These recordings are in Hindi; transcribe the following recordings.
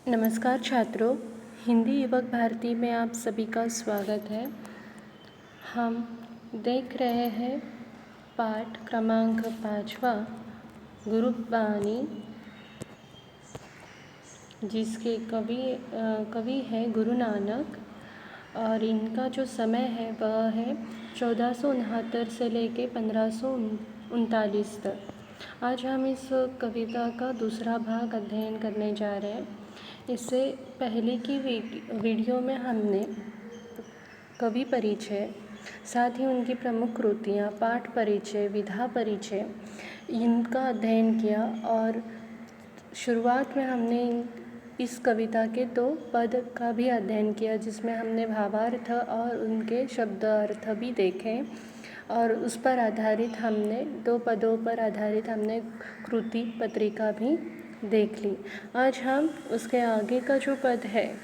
नमस्कार छात्रों, हिंदी युवक भारती में आप सभी का स्वागत है। हम देख रहे हैं पाठ क्रमांक 5वां गुरुबानी, जिसके कवि है गुरु नानक, और इनका जो समय है वह है 1469 से लेके 1539 तक। आज हम इस कविता का दूसरा भाग अध्ययन करने जा रहे हैं। इससे पहले की वीडियो में हमने कवि परिचय, साथ ही उनकी प्रमुख कृतियाँ, पाठ परिचय, विधा परिचय, इनका अध्ययन किया। और शुरुआत में हमने इस कविता के 2 पद का भी अध्ययन किया, जिसमें हमने भावार्थ और उनके शब्द अर्थ भी देखे, और उस पर आधारित हमने 2 पदों पर आधारित हमने कृति पत्रिका भी देख ली। आज हम उसके आगे का जो पद है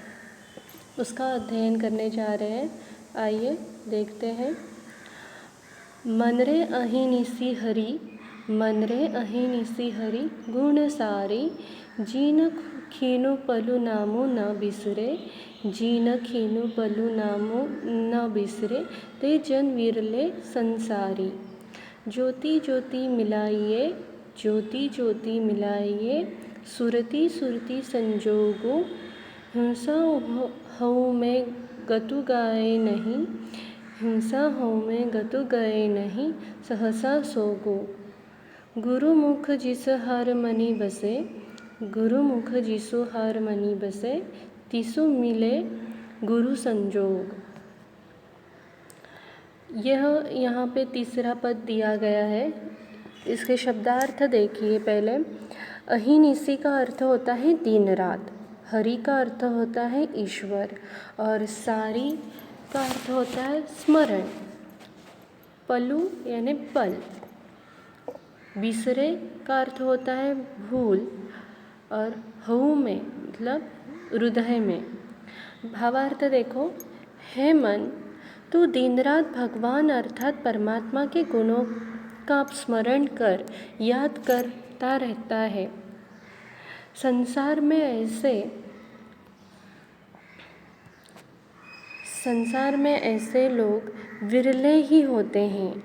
उसका अध्ययन करने जा रहे हैं। आइए देखते हैं। मन रे अहि निसी हरि, मन रे अहि निसी हरि, गुण सारी, जीन खीनु पलु नामु न बिसरे, जीन खीनु पलु नामु न बिसरे, ते जन विरले संसारी। ज्योति ज्योति मिलाइए, ज्योति ज्योति मिलाइए, सुरति सुरति संजोगो, हिंसा हऊ में गतु गाए नहीं, हिंसा हऊ में गतु गए नहीं, सहसा सोगो। गुरुमुख जिस हर मनि बसे, गुरुमुख जिसु हर मनि बसे, तिसु मिले गुरु संजोग। यह यहाँ पे तीसरा पद दिया गया है। इसके शब्दार्थ देखिए पहले। अहिनिसी का अर्थ होता है दिन रात, हरि का अर्थ होता है ईश्वर, और सारी का अर्थ होता है स्मरण, पलु यानी पल, बिसरे का अर्थ होता है भूल, और हऊ में मतलब हृदय में। भावार्थ देखो। हे मन, तू दिन रात भगवान अर्थात परमात्मा के गुणों का स्मरण कर, याद करता रहता है। संसार में ऐसे लोग विरले ही होते हैं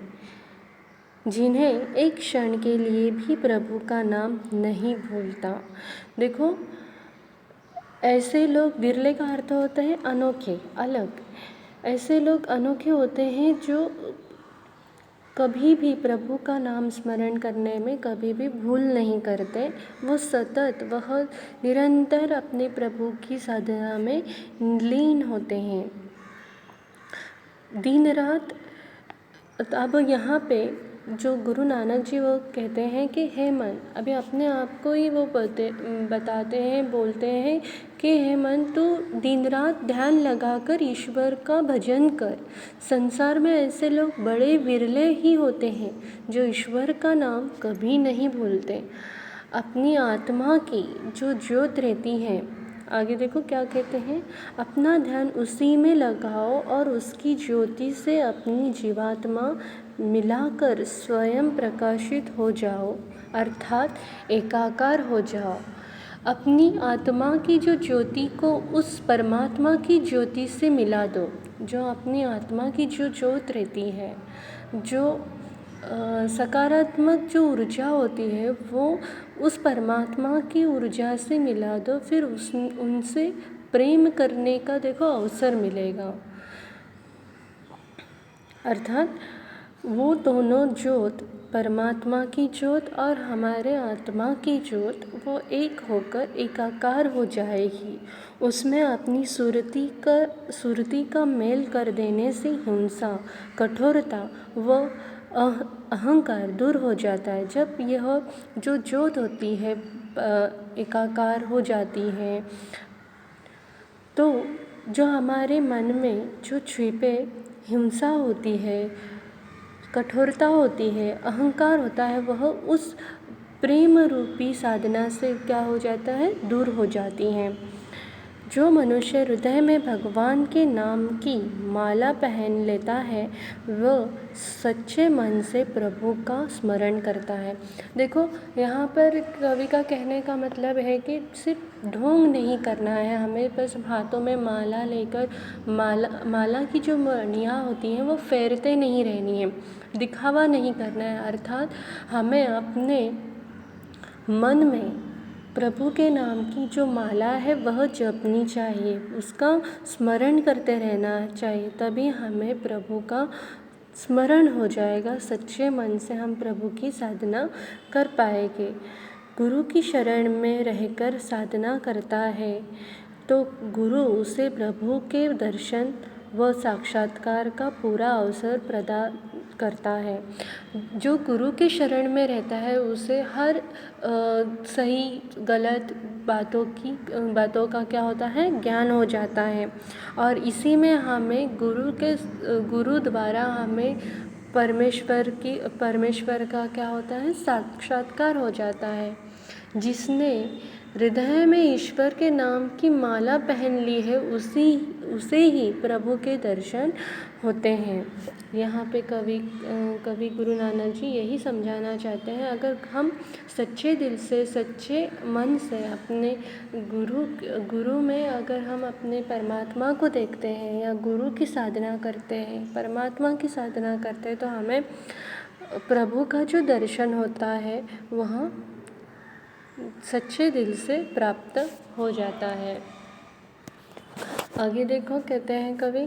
जिन्हें एक क्षण के लिए भी प्रभु का नाम नहीं भूलता। देखो, ऐसे लोग, विरले का अर्थ होता है अनोखे, अलग। ऐसे लोग अनोखे होते हैं जो कभी भी प्रभु का नाम स्मरण करने में कभी भी भूल नहीं करते। वो सतत, वह निरंतर अपने प्रभु की साधना में लीन होते हैं दिन रात। अब यहाँ पे जो गुरु नानक जी वो कहते हैं कि हे मन, अभी अपने आप को ही वो बताते हैं, बोलते हैं कि हे मन, तू दिन रात ध्यान लगाकर ईश्वर का भजन कर। संसार में ऐसे लोग बड़े विरले ही होते हैं जो ईश्वर का नाम कभी नहीं भूलते। अपनी आत्मा की जो ज्योत रहती है, आगे देखो क्या कहते हैं, अपना ध्यान उसी में लगाओ और उसकी ज्योति से अपनी जीवात्मा मिलाकर स्वयं प्रकाशित हो जाओ, अर्थात एकाकार हो जाओ। अपनी आत्मा की जो ज्योति को उस परमात्मा की ज्योति से मिला दो। जो अपनी आत्मा की जो ज्योत रहती है, जो सकारात्मक जो ऊर्जा होती है, वो उस परमात्मा की ऊर्जा से मिला दो। फिर उनसे प्रेम करने का देखो अवसर मिलेगा। अर्थात वो दोनों ज्योत, परमात्मा की ज्योत और हमारे आत्मा की ज्योत, वो एक होकर एकाकार हो जाएगी। उसमें अपनी सुरती का मेल कर देने से हिंसा, कठोरता व अहंकार दूर हो जाता है। जब यह जो ज्योत होती है एकाकार हो जाती है, तो जो हमारे मन में जो छिपे हिंसा होती है, कठोरता होती है, अहंकार होता है, वह उस प्रेम रूपी साधना से क्या हो जाता है, दूर हो जाती हैं। जो मनुष्य हृदय में भगवान के नाम की माला पहन लेता है, वह सच्चे मन से प्रभु का स्मरण करता है। देखो, यहाँ पर कवि का कहने का मतलब है कि सिर्फ ढोंग नहीं करना है, हमें बस हाथों में माला लेकर माला की जो मणियाँ होती हैं वो फेरते नहीं रहनी है, दिखावा नहीं करना है। अर्थात हमें अपने मन में प्रभु के नाम की जो माला है वह जपनी चाहिए, उसका स्मरण करते रहना चाहिए, तभी हमें प्रभु का स्मरण हो जाएगा। सच्चे मन से हम प्रभु की साधना कर पाएंगे। गुरु की शरण में रहकर साधना करता है तो गुरु उसे प्रभु के दर्शन व साक्षात्कार का पूरा अवसर प्रदान करता है। जो गुरु के शरण में रहता है उसे हर सही गलत बातों का क्या होता है, ज्ञान हो जाता है। और इसी में हमें गुरु द्वारा हमें परमेश्वर का क्या होता है, साक्षात्कार हो जाता है। जिसने हृदय में ईश्वर के नाम की माला पहन ली है उसे ही प्रभु के दर्शन होते हैं। यहाँ पे कवि गुरु नानक जी यही समझाना चाहते हैं, अगर हम सच्चे दिल से सच्चे मन से अपने गुरु में अगर हम अपने परमात्मा को देखते हैं या गुरु की साधना करते हैं, परमात्मा की साधना करते हैं, तो हमें प्रभु का जो दर्शन होता है वह सच्चे दिल से प्राप्त हो जाता है। आगे देखो, कहते हैं कवि,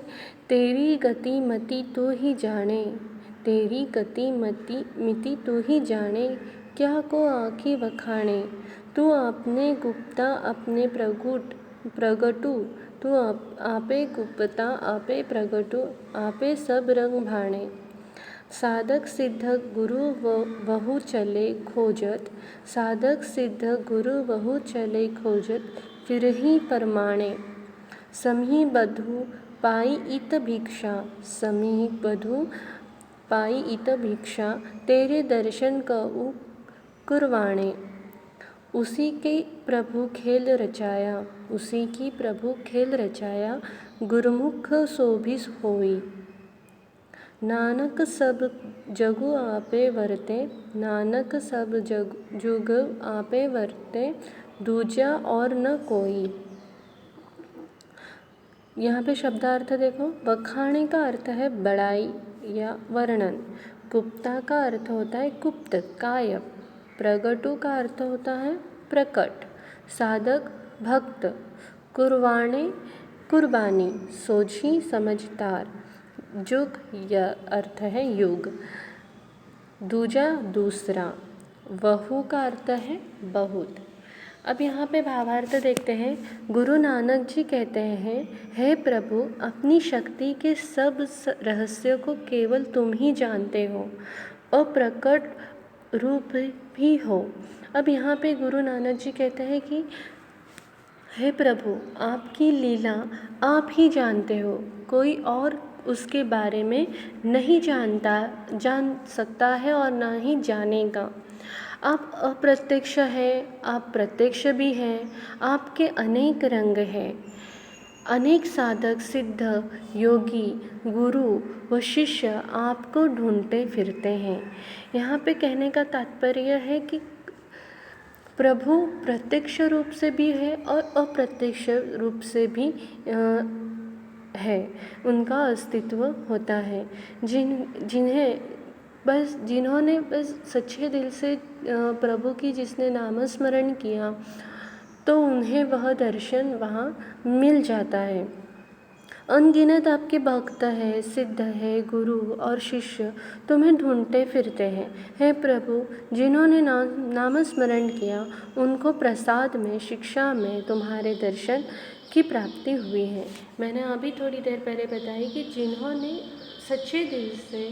तेरी गति मति तू ही जाने, तेरी गति मिति तू ही जाने, क्या को आँखी वखाणे, तू आपने गुप्ता अपने प्रगटू, तू आपे गुप्ता आपे प्रगटू, आपे सब रंग भाणे। साधक सिद्ध गुरु वहु चले खोजत, साधक सिद्ध गुरु वहु चले खोजत, फिरहि परमाणे। समहि बधु पाई इत भिक्षा, समहि बधु पाई इत भिक्षा, तेरे दर्शन कऊ कुरवाणे। उसी के प्रभु खेल रचाया, उसी की प्रभु खेल रचाया, गुरुमुख शोभिस होई। नानक सब जगु आपे वरते, नानक सब जुग आपे वरते, दूजा और न कोई। यहाँ पे शब्दार्थ देखो, वखाणे का अर्थ है बड़ाई या वर्णन, गुप्ता का अर्थ होता है गुप्त कायब, प्रगटु का अर्थ होता है प्रकट, साधक भक्त, कुरवाणे कुर्बानी, सोझी समझदार, जुग यह अर्थ है युग, दूजा दूसरा, वहु का अर्थ है बहुत। अब यहाँ पे भावार्थ देखते हैं। गुरु नानक जी कहते हैं, हे प्रभु, अपनी शक्ति के सब रहस्यों को केवल तुम ही जानते हो और प्रकट रूप भी हो। अब यहाँ पे गुरु नानक जी कहते हैं कि हे प्रभु, आपकी लीला आप ही जानते हो, कोई और उसके बारे में नहीं जान सकता है और ना ही जानेगा। आप अप्रत्यक्ष हैं, आप प्रत्यक्ष भी हैं, आपके अनेक रंग हैं। अनेक साधक सिद्ध योगी गुरु व शिष्य आपको ढूंढते फिरते हैं। यहाँ पे कहने का तात्पर्य है कि प्रभु प्रत्यक्ष रूप से भी है और अप्रत्यक्ष रूप से भी है, उनका अस्तित्व होता है। जिन्होंने बस सच्चे दिल से प्रभु की जिसने नामस्मरण किया तो उन्हें वह दर्शन वहाँ मिल जाता है। अनगिनत आपके भक्त हैं, सिद्ध है, गुरु और शिष्य तुम्हें ढूंढते फिरते हैं। हे प्रभु, जिन्होंने नामस्मरण किया उनको प्रसाद में, शिक्षा में तुम्हारे दर्शन की प्राप्ति हुई है। मैंने अभी थोड़ी देर पहले बताई कि जिन्होंने सच्चे दिल से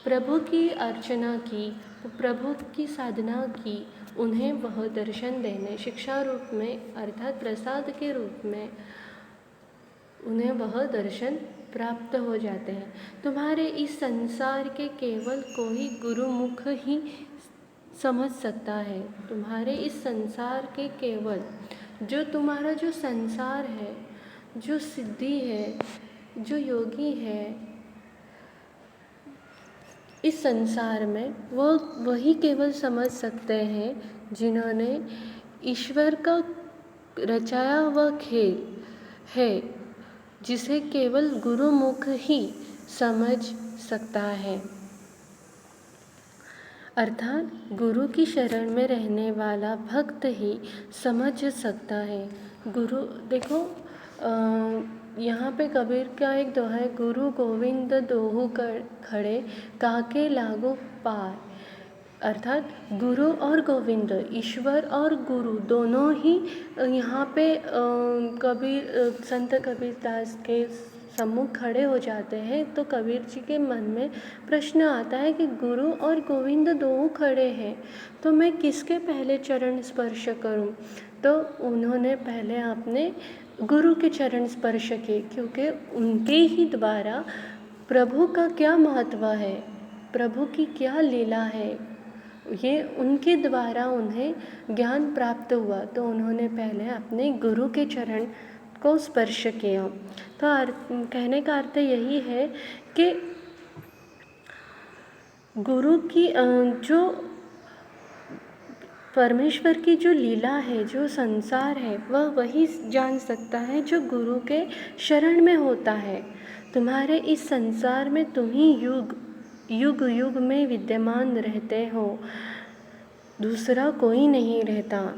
प्रभु की अर्चना की, प्रभु की साधना की, उन्हें वह दर्शन देने शिक्षा रूप में अर्थात प्रसाद के रूप में उन्हें वह दर्शन प्राप्त हो जाते हैं। तुम्हारे इस संसार के केवल कोई गुरुमुख ही समझ सकता है। तुम्हारे इस संसार के केवल जो तुम्हारा जो संसार है, जो सिद्धि है, जो योगी है इस संसार में, वही केवल समझ सकते हैं जिन्होंने ईश्वर का रचाया हुआ खेल है जिसे केवल गुरुमुख ही समझ सकता है। अर्थात गुरु की शरण में रहने वाला भक्त ही समझ सकता है। गुरु देखो, यहाँ पे कबीर का एक दोहा है, गुरु गोविंद दोहु खड़े काके लागू पार। अर्थात गुरु और गोविंद, ईश्वर और गुरु दोनों ही यहाँ पे संत कबीरदास के सम्मुख खड़े हो जाते हैं। तो कबीर जी के मन में प्रश्न आता है कि गुरु और गोविंद दोनों खड़े हैं, तो मैं किसके पहले चरण स्पर्श करूं? तो उन्होंने पहले अपने गुरु के चरण स्पर्श किए, क्योंकि उनके ही द्वारा प्रभु का क्या महत्व है, प्रभु की क्या लीला है, ये उनके द्वारा उन्हें ज्ञान प्राप्त हुआ। तो उन्होंने पहले अपने गुरु के चरण को स्पर्श किया। तो कहने का अर्थ यही है कि गुरु की जो परमेश्वर की जो लीला है, जो संसार है, वह वही जान सकता है जो गुरु के शरण में होता है। तुम्हारे इस संसार में तुम ही युग युग में विद्यमान रहते हो, दूसरा कोई नहीं रहता।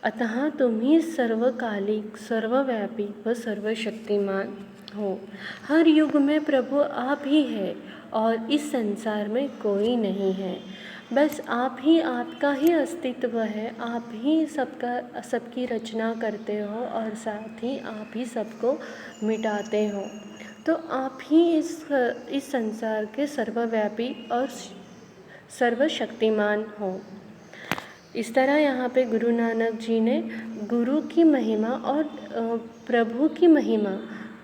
अतः तुम ही सर्वकालिक, सर्वव्यापी व सर्वशक्तिमान हो। हर युग में प्रभु आप ही है और इस संसार में कोई नहीं है। बस आप ही, आपका ही अस्तित्व है, आप ही सबकी रचना करते हो और साथ ही आप ही सबको मिटाते हो। तो आप ही इस संसार के सर्वव्यापी और सर्वशक्तिमान हो। इस तरह यहाँ पे गुरु नानक जी ने गुरु की महिमा और प्रभु की महिमा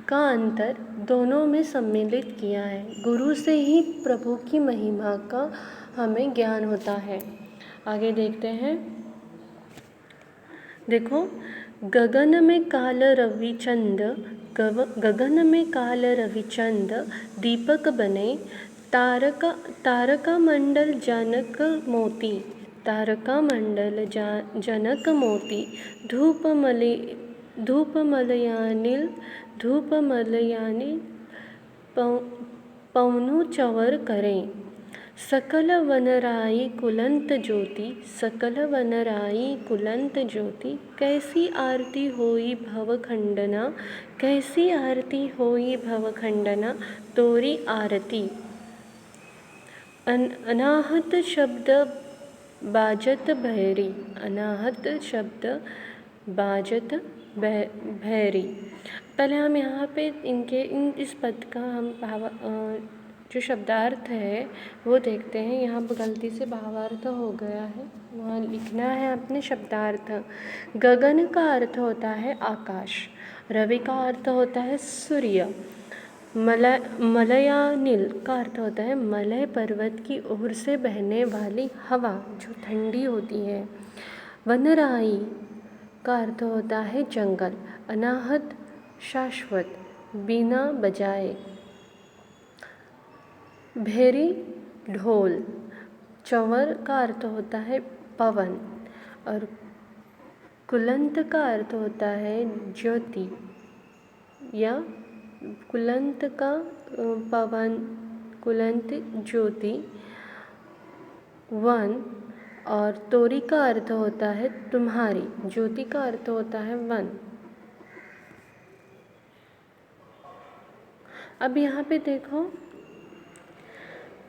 का अंतर दोनों में सम्मिलित किया है। गुरु से ही प्रभु की महिमा का हमें ज्ञान होता है। आगे देखते हैं। देखो, गगन में काल रविचंद दीपक बने, तारका मंडल जनक मोती, धूपमलयानिल पवनु चवर करें। सकल वनराई कुलंत ज्योति, कैसी आरती होई भवखंडना, तोरी आरती। अनाहत शब्द बाजत भैरी। पहले हम यहाँ पे इस पद का हम जो शब्दार्थ है वो देखते हैं। यहाँ पर गलती से भावार्थ हो गया है, वहाँ लिखना है अपने शब्दार्थ। गगन का अर्थ होता है आकाश, रवि का अर्थ होता है सूर्य, मलयानिल का अर्थ होता है मलय पर्वत की ओर से बहने वाली हवा जो ठंडी होती है। वनराई का अर्थ होता है जंगल, अनाहत शाश्वत, बिना बजाए। भेरी ढोल, चंवर का अर्थ होता है पवन, और कुलंत का अर्थ होता है ज्योति या कुलंत का पवन, कुलंत ज्योति, वन। और तोरी का अर्थ होता है तुम्हारी, ज्योति का अर्थ होता है वन। अब यहाँ पे देखो,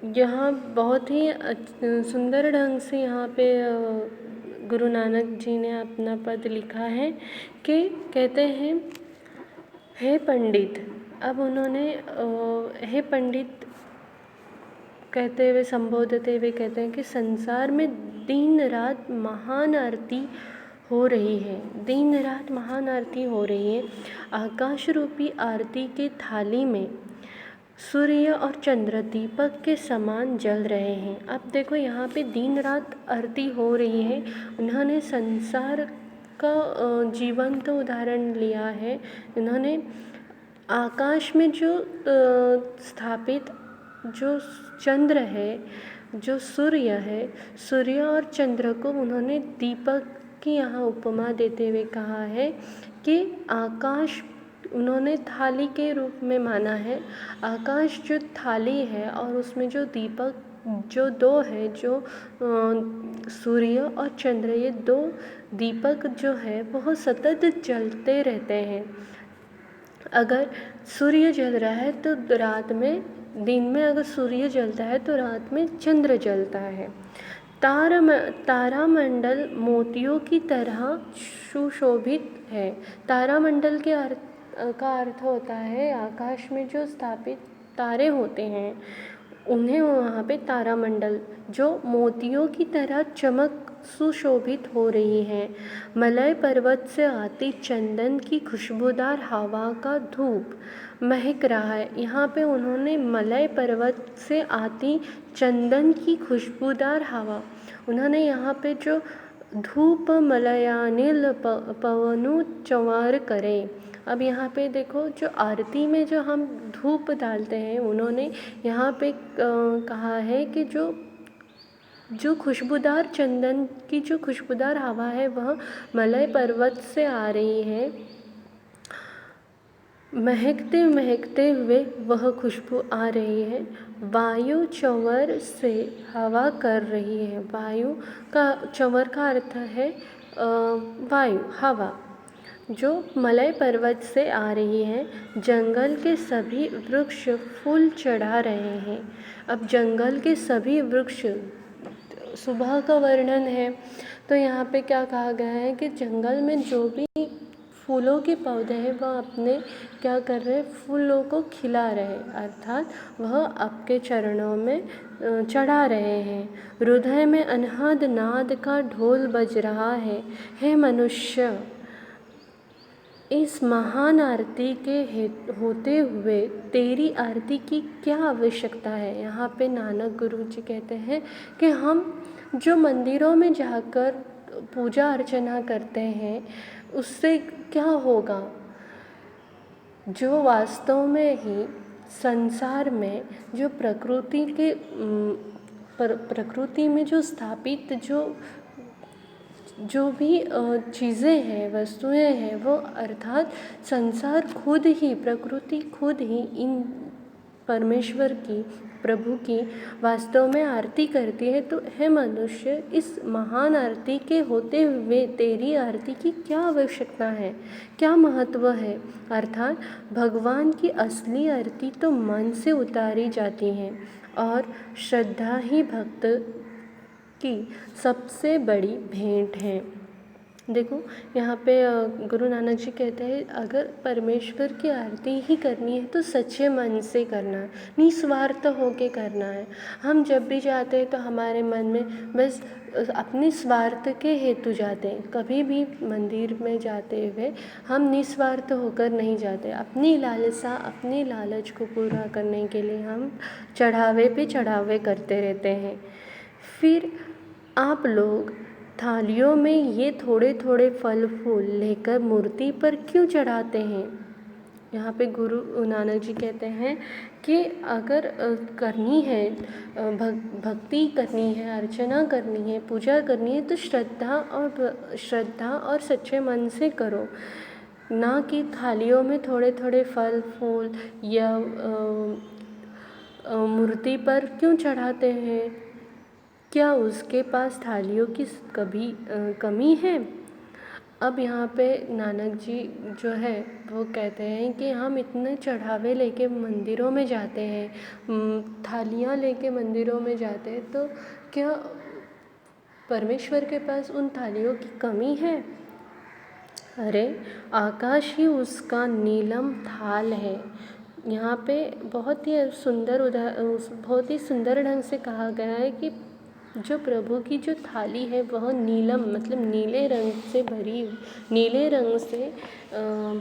यहाँ बहुत ही सुंदर ढंग से यहाँ पे गुरु नानक जी ने अपना पद लिखा है कि कहते हैं, हे पंडित। अब उन्होंने हे पंडित कहते हुए, संबोधते हुए कहते हैं कि संसार में दिन रात महान आरती हो रही है, दिन रात महान आरती हो रही है। आकाश रूपी आरती के थाली में सूर्य और चंद्र दीपक के समान जल रहे हैं। अब देखो, यहाँ पे दिन रात आरती हो रही है। उन्होंने संसार का जीवंत उदाहरण लिया है। उन्होंने आकाश में जो स्थापित जो चंद्र है, जो सूर्य है, सूर्य और चंद्र को उन्होंने दीपक की यहाँ उपमा देते हुए कहा है कि आकाश उन्होंने थाली के रूप में माना है। आकाश जो थाली है और उसमें जो दीपक जो दो है, जो सूर्य और चंद्र, ये दो दीपक जो है वह सतत जलते रहते हैं। अगर सूर्य जल रहा है तो रात में, दिन में अगर सूर्य जलता है तो रात में चंद्र जलता है। तारामंडल मोतियों की तरह सुशोभित है। तारामंडल के का अर्थ होता है आकाश में जो स्थापित तारे होते हैं उन्हें वहाँ पे तारामंडल, जो मोतियों की तरह चमक सुशोभित हो रही है। मलय पर्वत से आती चंदन की खुशबूदार हवा का धूप महक रहा है। यहाँ पे उन्होंने मलय पर्वत से आती चंदन की खुशबूदार हवा, उन्होंने यहाँ पे जो धूप मलयानिल पवनु चंवार करे। अब यहाँ पे देखो, जो आरती में जो हम धूप डालते हैं, उन्होंने यहाँ पे कहा है कि जो खुशबूदार चंदन की जो खुशबूदार हवा है वह मलय पर्वत से आ रही है। महकते महकते हुए वह खुशबू आ रही है। वायु चंवर से हवा कर रही है। वायु का, चंवर का अर्थ है वायु, हवा, जो मलय पर्वत से आ रही है। जंगल के सभी वृक्ष फूल चढ़ा रहे हैं। अब जंगल के सभी वृक्ष, सुबह का वर्णन है तो यहाँ पे क्या कहा गया है कि जंगल में जो भी फूलों के पौधे हैं वह अपने क्या कर रहे हैं, फूलों को खिला रहे हैं, अर्थात वह आपके चरणों में चढ़ा रहे हैं। हृदय में अनहद नाद का ढोल बज रहा है। हे मनुष्य, इस महान आरती के होते हुए तेरी आरती की क्या आवश्यकता है। यहाँ पे नानक गुरु जी कहते हैं कि हम जो मंदिरों में जाकर पूजा अर्चना करते हैं उससे क्या होगा, जो वास्तव में ही संसार में जो प्रकृति में जो स्थापित जो भी चीज़ें हैं, वस्तुएं हैं, वो अर्थात संसार खुद ही, प्रकृति खुद ही इन परमेश्वर की, प्रभु की वास्तव में आरती करती है। तो हे मनुष्य, इस महान आरती के होते हुए तेरी आरती की क्या आवश्यकता है, क्या महत्व है। अर्थात भगवान की असली आरती तो मन से उतारी जाती है और श्रद्धा ही भक्त की सबसे बड़ी भेंट है। देखो यहाँ पे गुरु नानक जी कहते हैं, अगर परमेश्वर की आरती ही करनी है तो सच्चे मन से करना है, निस्वार्थ होके करना है। हम जब भी जाते हैं तो हमारे मन में बस अपने स्वार्थ के हेतु जाते हैं। कभी भी मंदिर में जाते हुए हम निस्वार्थ होकर नहीं जाते। अपनी लालसा, अपनी लालच को पूरा करने के लिए हम चढ़ावे पे चढ़ावे करते रहते हैं। फिर आप लोग थालियों में ये थोड़े थोड़े फल फूल लेकर मूर्ति पर क्यों चढ़ाते हैं। यहाँ पे गुरु नानक जी कहते हैं कि अगर करनी है, भक्ति करनी है, अर्चना करनी है, पूजा करनी है तो श्रद्धा और सच्चे मन से करो, ना कि थालियों में थोड़े थोड़े फल फूल या मूर्ति पर क्यों चढ़ाते हैं। क्या उसके पास थालियों की कमी है। अब यहाँ पे नानक जी जो है वो कहते हैं कि हम इतने चढ़ावे लेके मंदिरों में जाते हैं, थालियाँ लेके मंदिरों में जाते हैं, तो क्या परमेश्वर के पास उन थालियों की कमी है। अरे आकाश ही उसका नीलम थाल है। यहाँ पे बहुत ही सुंदर ढंग से कहा गया है कि जो प्रभु की जो थाली है वह नीलम, मतलब नीले रंग से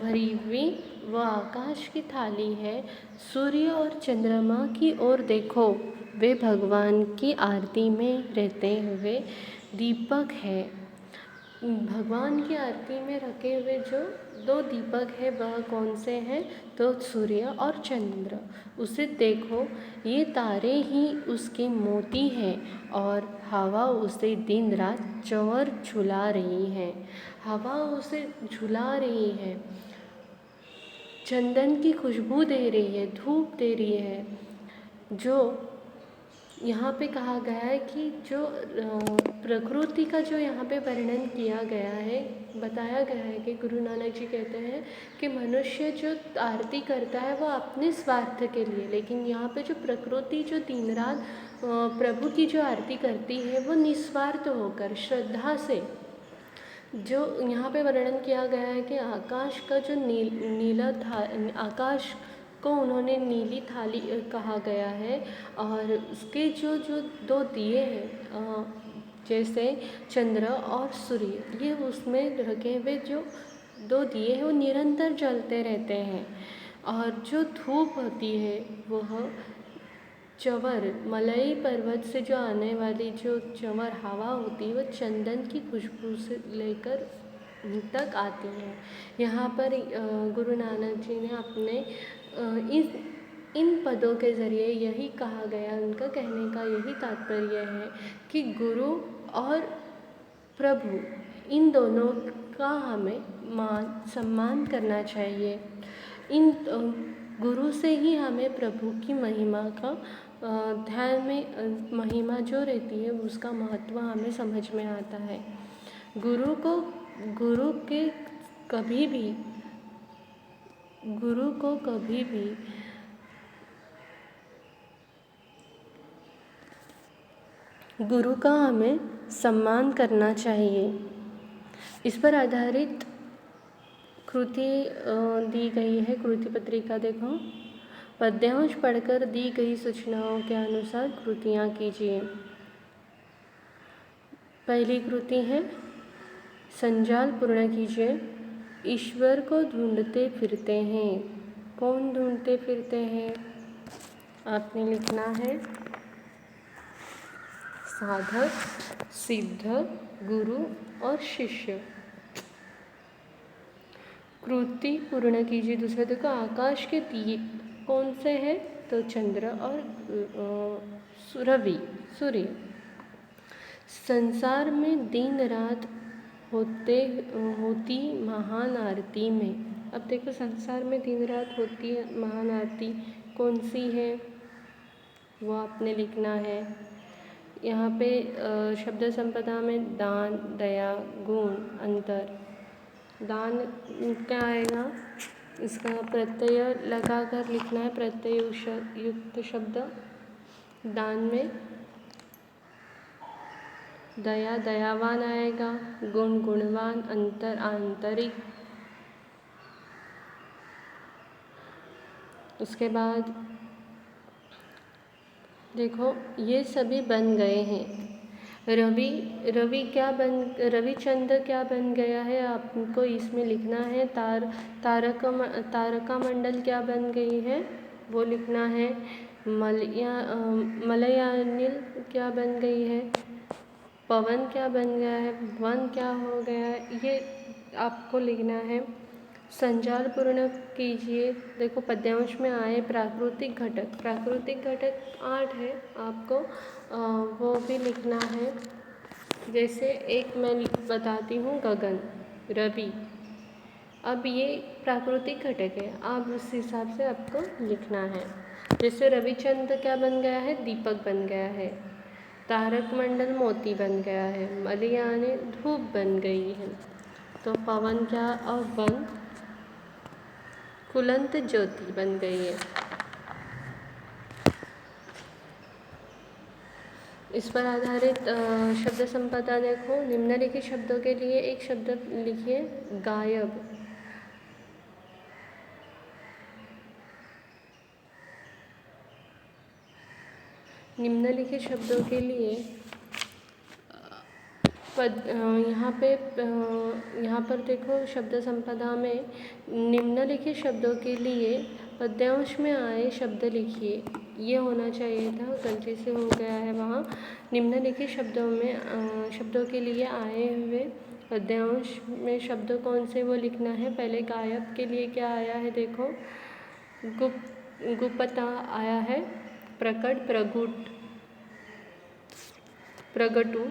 भरी हुई वह आकाश की थाली है। सूर्य और चंद्रमा की ओर देखो, वे भगवान की आरती में रहते हुए दीपक है। भगवान की आरती में रखे हुए जो दो दीपक है वह कौन से हैं? तो सूर्य और चंद्र। उसे देखो, ये तारे ही उसके मोती हैं और हवा उसे दिन रात चंवर झुला रही है। हवा उसे झुला रही है, चंदन की खुशबू दे रही है, धूप दे रही है। जो यहाँ पे कहा गया है कि जो प्रकृति का जो यहाँ पे वर्णन किया गया है, बताया गया है कि गुरु नानक जी कहते हैं कि मनुष्य जो आरती करता है वो अपने स्वार्थ के लिए, लेकिन यहाँ पे जो प्रकृति जो दिन रात प्रभु की जो आरती करती है वो निस्वार्थ होकर श्रद्धा से। जो यहाँ पे वर्णन किया गया है कि आकाश का जो नीला था, आकाश को उन्होंने नीली थाली कहा गया है, और उसके जो जो दो दिए हैं जैसे चंद्र और सूर्य, ये उसमें रखे हुए जो दो दिए हैं वो निरंतर जलते रहते हैं। और जो धूप होती है वह चंवर, मलई पर्वत से जो आने वाली जो चंवर हवा होती है वो चंदन की खुशबू से लेकर तक आती है। यहाँ पर गुरु नानक जी ने अपने इन पदों के ज़रिए यही कहा गया, उनका कहने का यही तात्पर्य है कि गुरु और प्रभु इन दोनों का हमें मान सम्मान करना चाहिए। इन गुरु से ही हमें प्रभु की महिमा का ध्यान में महिमा जो रहती है उसका महत्व हमें समझ में आता है। गुरु के कभी भी गुरु को कभी भी गुरु का हमें सम्मान करना चाहिए। इस पर आधारित कृति दी गई है। कृति पत्रिका देखो, पद्यांश पढ़कर दी गई सूचनाओं के अनुसार कृतियाँ कीजिए। पहली कृति है संजाल पूर्ण कीजिए। ईश्वर को ढूंढते फिरते हैं। कौन ढूंढते फिरते हैं? आपने लिखना है साधक, सिद्ध, गुरु और शिष्य। कृति पूर्ण कीजिए। दूसरा देखो, आकाश के दीप कौन से हैं? तो चंद्र और रवि, सूर्य। संसार में दिन रात होती महान आरती में। अब देखो, संसार में दिन रात होती है महान आरती कौन सी है, वो आपने लिखना है। यहाँ पे शब्द संपदा में दान, दया, गुण, अंतर। दान क्या आएगा? इसका प्रत्यय लगाकर लिखना है, प्रत्यय युक्त शब्द। दान में दया दयावान आएगा, गुण गुणवान, अंतर आंतरिक। उसके बाद देखो, ये सभी बन गए हैं। रविचंद्र क्या बन गया है? आपको इसमें लिखना है। तारका मंडल क्या बन गई है? वो लिखना है। मलयानिल क्या बन गई है? पवन क्या बन गया है? वन क्या हो गया है? ये आपको लिखना है। संजाल पूर्ण कीजिए। देखो, पद्यांश में आए प्राकृतिक घटक। प्राकृतिक घटक 8 है, आपको वो भी लिखना है। जैसे एक मैं बताती हूँ, गगन, रवि। अब ये प्राकृतिक घटक है, आप उस हिसाब से आपको लिखना है। जैसे रविचंद्र क्या बन गया है? दीपक बन गया है। तारक मंडल मोती बन गया है। मलयाने धूप बन गई है। तो पवन क्या और वन कुलंत ज्योति बन गई है। इस पर आधारित शब्द संपदा देखो। निम्नलिखित शब्दों के लिए एक शब्द लिखिए, गायब। निम्नलिखित शब्दों के लिए यहाँ पर देखो, शब्द संपदा में निम्नलिखित शब्दों के लिए पद्यांश में आए शब्द लिखिए। ये होना चाहिए था, गलती से हो गया है वहाँ। निम्नलिखित शब्दों के लिए आए हुए पद्यांश में शब्द कौन से वो लिखना है। पहले गायब के लिए क्या आया है देखो, गुप्ता आया है, प्रकट, प्रगुट, प्रगटु।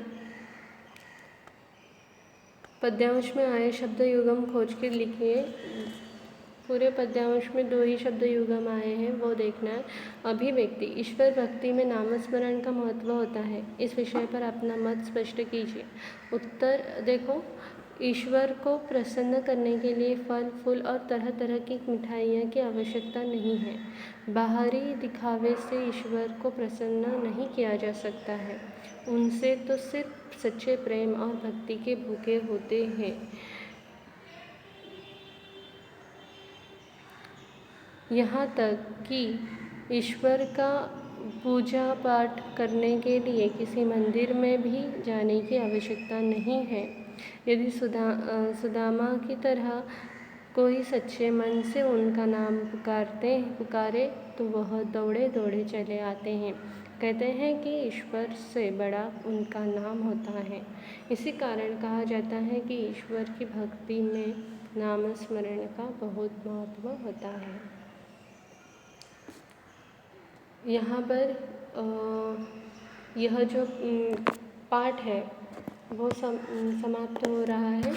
पद्यांश में आए शब्द युगम खोज के लिखिए। पूरे पद्यांश में 2 ही शब्द युगम आए हैं, वो देखना है। अभिव्यक्ति, ईश्वर भक्ति में नामस्मरण का महत्व होता है, इस विषय पर अपना मत स्पष्ट कीजिए। उत्तर देखो, ईश्वर को प्रसन्न करने के लिए फल फूल और तरह तरह की मिठाइयाँ की आवश्यकता नहीं है। बाहरी दिखावे से ईश्वर को प्रसन्न नहीं किया जा सकता है, उनसे तो सिर्फ सच्चे प्रेम और भक्ति के भूखे होते हैं। यहाँ तक कि ईश्वर का पूजा पाठ करने के लिए किसी मंदिर में भी जाने की आवश्यकता नहीं है। यदि सुदामा की तरह कोई सच्चे मन से उनका नाम पुकारे तो वह दौड़े दौड़े चले आते हैं। कहते हैं कि ईश्वर से बड़ा उनका नाम होता है। इसी कारण कहा जाता है कि ईश्वर की भक्ति में नामस्मरण का बहुत महत्व होता है। यहाँ पर यह जो पाठ है वो समाप्त हो रहा है।